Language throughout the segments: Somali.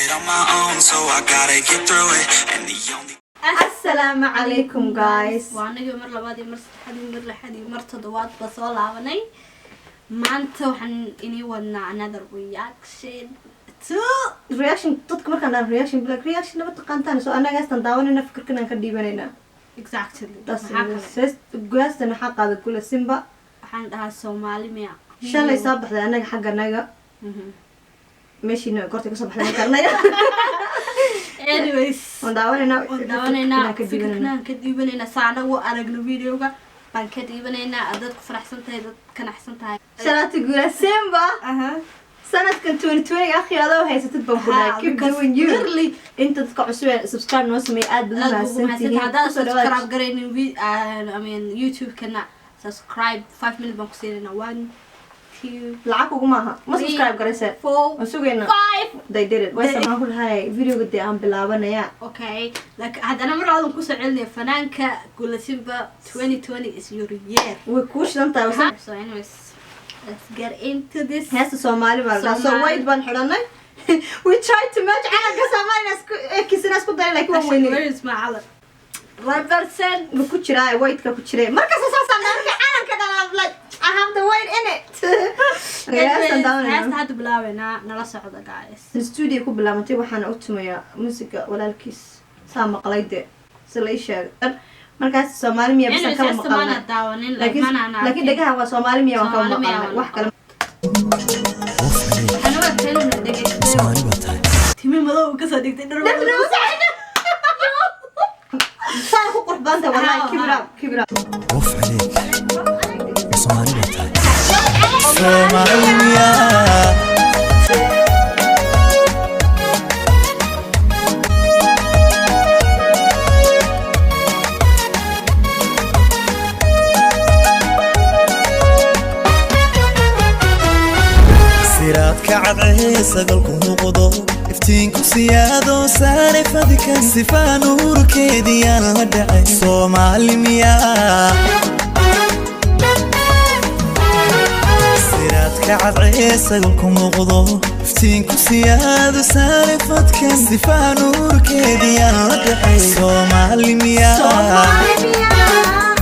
it on my own, so I gotta get through it. And the only Assalamu alaikum guys. waanaga mar labaad iyo mar saddexaad iyo mar lixaad iyo mar toddobaad ba soo laabanay maanta waxaan inii wadnaa another reaction dadka markaan aan reaction black reaction naba taqaantaan soo anaga astan daawanayna fikirkan aan ka dhiibanayna exactly gaastan waxa qaada kula simba waxaan dhahaa Soomaali miya shalay soo baxday anaga xagganaga meeshina korta ka soo baxday karnaya anyways daawanayna ka dhiibanayna saanagu aragno videoga baan ka dhiibanayna dad ku faraxsan tahay dad kanacsan tahay salaati gula simba sanadkan 2020 akhi adoo haysatid baan ku dhahay keep doing you inta dadka cusub subscribe noo sameey aad badan maasantiin hadda subscribe gareynin I mean YouTube kana subscribe 5 minutes baan ku siinayna 1 2 lacag ugu maaha ma subscribe garaysa 4 wasugayna 5 they did it way sama ku dhahay videoga dee aan bilaabanaya okay like hadana mar aan ku soo celinay fanaanka Gulasimba 2020 is your year way ku shidantahay so anyways let's get into this. Yes, Somali marga. So wait ban xiranay. We tried to match anaga Somali kisina isku day like one where is my alan? Right person. Ku jiray wait ka ku jiray. Marka soo saarnaa anaga dala like I have the weight in it. Yes, and down. Yes, had bilaawena nala socda guys. Studio ku bilaabantay waxaan u tumaya musiga walaalkiis. Saa maqlayde. Saleesha. markaas Soomaali miya bisa ka maqalna laakiin dhagaha waa Soomaali miya waan ka maqalna wax kale ana waa teenu dhagay Soomaali batay timi madow ka soo dhigtay dhar saan ku qurbanta wallahi kibra اوف عليك Soomaali batay Soomaaliya كعدعي سقلكم وقضو افتينكم سيادو ساري فذكا سفا نور كيدي انا ودعي صومالي مياه سيرات كعدعي سقلكم وقضو افتينكم سيادو ساري فذكا سفا نور كيدي انا ودعي صومالي مياه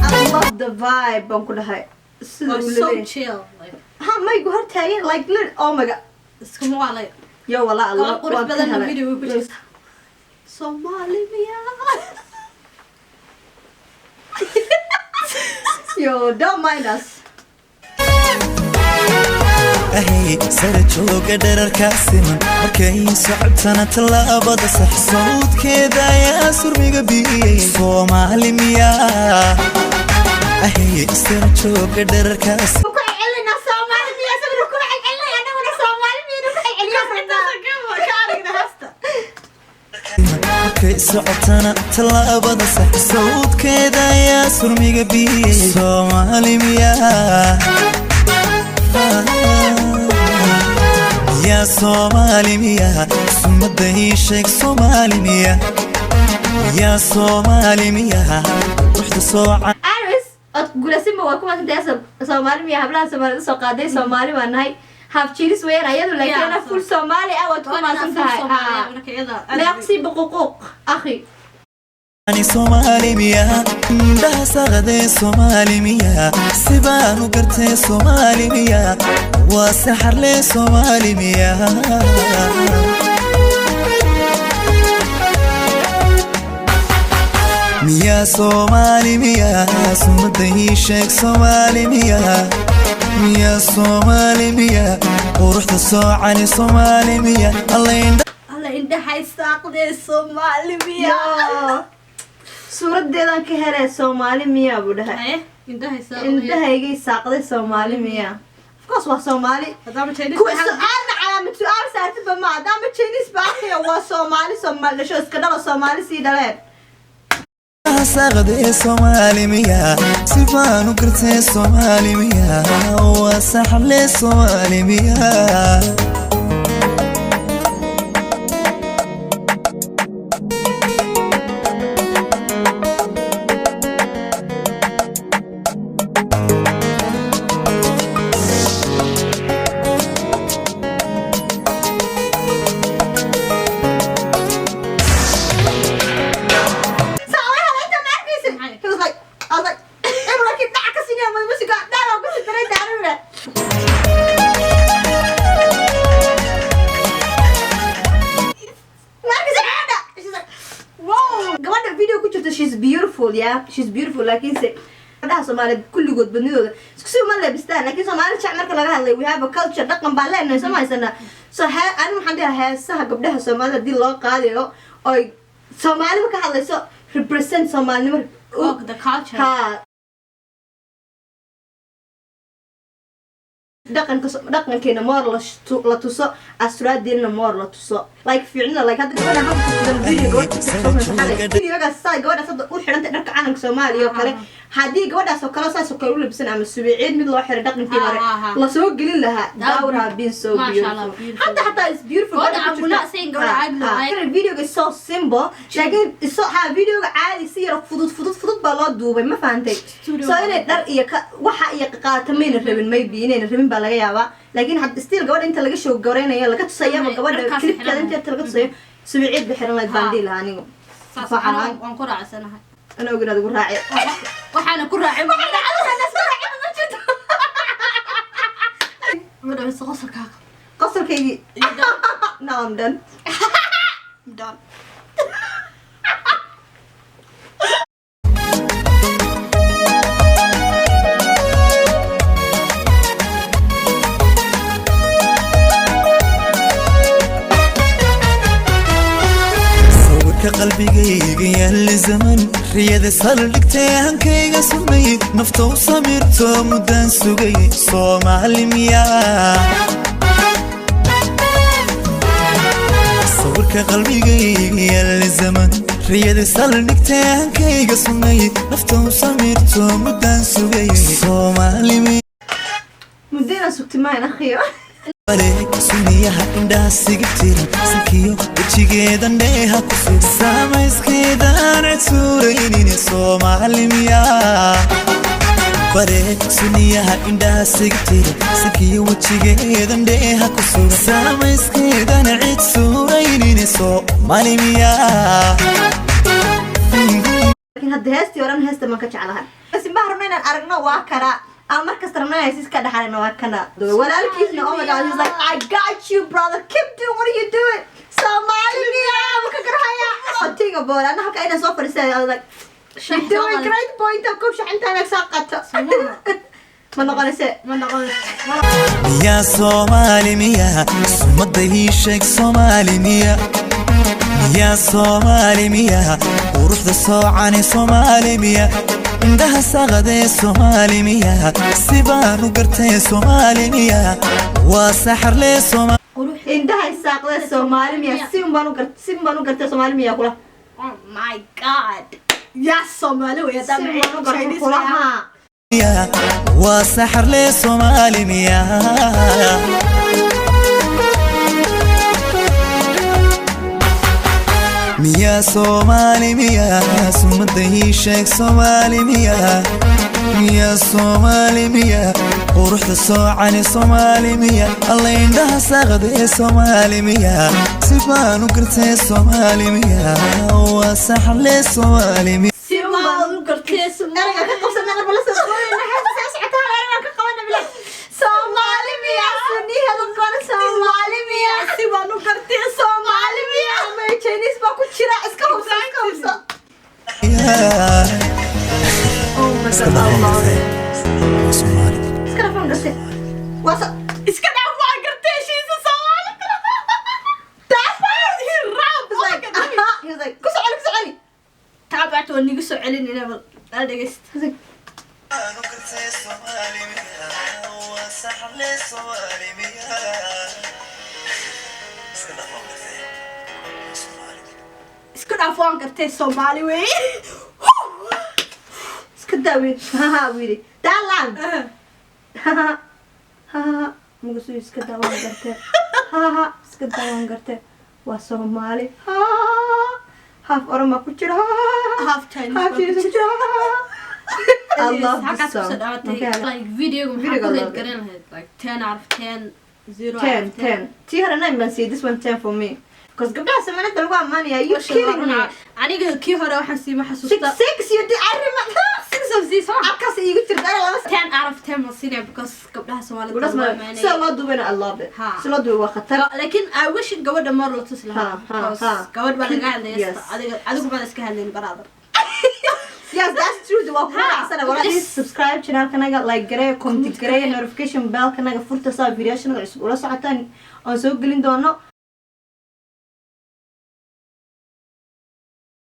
I love the vibe بنقول هاي so chill like ها ما يقول تاين like oh my god اسكو مو علي يا والله الله قرب بدل الفيديو بجس Somali miya yo don't mind us أهي سرجوك درر كاسما مركي صعبتنا تلابد صح صوت كذا يا سرمي قبي صومالي مياه أهي سرجوك درر كاسما مركي صعبتنا تلابد صح صوت كذا يا سرمي قبي صومالي مياه يا صومالي مياه سمده شيك صومالي مياه يا صومالي مياه رحت صوعا Aris Gulasimba waa kuma inta Soomaali miya hablaha Soomaali soo qaaday Soomaali waa nahay half cheese weeyaan ayadu laakiin full Soomaali ah waad kuma santahay merci beaucoup akhi أنا صومالي مياه ده صغدي صومالي مياه سبان وقرتي صومالي مياه وسحر لي صومالي مياه مياه صومالي مياه سمده شيك صومالي مياه مياه صومالي مياه ورحت الصوعاني صومالي مياه الله ينده حيساقدي Somali miya suuradeedan ka helay Soomaali miya buu dhahay indhahaygay saaqday Soomaali miya of course waa Soomaali hadama Chinese ku su'aalna calaamad su'aal saartay ma hadama Chinese baaqiyo waa Soomaali sho iska dhalo Soomaali sii dhaleen صغدي صومالي مياه سبان وقرتي صومالي مياه وسحر لي صومالي مياه beautiful yeah she's beautiful laakiin se gabdhaha Soomaaliyeed kulligood badnidooda isku si uma leebistaan laakiin Soomaali jacayl marka laga hadlay we have a culture dhaqan baa leenahay samaysana so aan waxaan dhigaa heesaha gabdhaha Soomaaliyeed hadii loo qaadayo oo Soomaali ka hadlayso represent Soomaalinimo the culture dhaqankeena moor la tuso asraadina moor la tuso like fiicna like hadda videoga say gabadha sad u xirantay dharka calanka Soomaaliya oo kale hadii gabadhaas oo kale saas oo kale u labsan ama suuciid mid loo xiray dhaqankii hore la soo gelin lahaa dawra been so beautiful hatta is beautiful I'm not saying go ugly video is so simple laakiin so videoga caadi si yar fudud baa loo duubay ma fahantay so inay dhar iyo waxa iyo qaatamayna rabin maybe inayna rabin baa laga yaabaa laakiin had still gabadha inta laga show gareynaya laga tusayaba gabadha clipka inta laga tusayo suuciid bixin lahayd bandii la anigu waan ku raacsanahay أنا أقول هذا قول راعي وحنا كل راعي ما بس قصر كاك قصر كيجي no I'm done I'm done قلبيغيغا ياللي زمن رياده سالدغتان كيغا سمي نفتو سميرتو مدان سوغي سومالي ميا صورك قلبيغيغا ياللي زمن رياده سالدغتان كيغا سمي نفتو سميرتو مدان سوغي سومالي ميا مدينا سوقتي معنا اخي عليك سنيها عندها سكتير سكيو وجهيدا نيها كسر سامسكيدا نتوريني سومالي ميا عليك سنيها عندها سكتير سكيو وجهيدا نيها كسر سامسكيدا نتوريني سومالي ميا لكن هاد هستي وران هست ما كجعلها بس ما رمينا ارغنا واكرا أنا مركز ترى ناس كده حالنا وكنا ولا الكيسنا oh my god he's like I got you brother keep doing what are you doing Somali يا مكرهيا أتيجا بول أنا هكا أنا سوفر سيد I was like you're doing great point أكوب شحنت أنا ساقطة ما نقول يا صومالي ميا سمده شيك صومالي ميا يا صومالي ميا وروح الصوعاني صومالي ميا عندها سغدة صومالي ميا سيبانو قرتي صومالي ميا وسحر لي صومالي عندها سغدة صومالي ميا سيبانو قرتي صومالي ميا كلها oh my god يا صومالي ويا دمعي ميا وسحر لي صومالي ميا ميا صومالي ميا سمده شيك صومالي ميا ميا صومالي ميا ورحت الصوعاني صومالي ميا الله عندها سغدة صومالي ميا سيبانو قرتي صومالي ميا وسحر لي صومالي ميا سيبانو قرتي صومالي ميا قصنا أنا بلا صومالي أنا حاسة ساعتها أنا كقوانا بلا صومالي ميا سني هذا كون صومالي ميا سيبانو قرتي صومالي ميا ما يجينيس باكو شراء اسكوبسا oh my god Allah اسكنا فان قرتي واسا اسكنا فان قرتي شيء صومالي تعبان he raps like he was like كسعلي تابعت واني قصوا عليني نبل لا دقست اسكن عفوان قرتي صومالي وي اسكن داوي ها ويلي دالان ها مقصود اسكن داوان قرتي ها اسكن داوان قرتي وصومالي هاف أورما كتير half Chinese هاف Chinese كتير I love this song like video like 10 out of 10 0 out of 10 تيهر أنا يمنسي this one 10 for me because قبلها سمعت تلقوا ماني are you kidding me أنا كي هرا وحسي ما حسوستا 6 you did I remember 6 of these songs أكاس يقول ترى لا 10 out of 10 مصيرة because قبلها سوالف قبلها سمعت سلا دوبنا I love it سلا دوبنا خطر لكن I wish قود مرة تصلها قود بنا قاعد أديك ما نسكها لين برادر Yes, that's true. The walk sana wala please subscribe channel kanaga, like gare, comment gare, notification bell kanaga furta sa video shanaga cusub ula socotaan oo soo gelin doono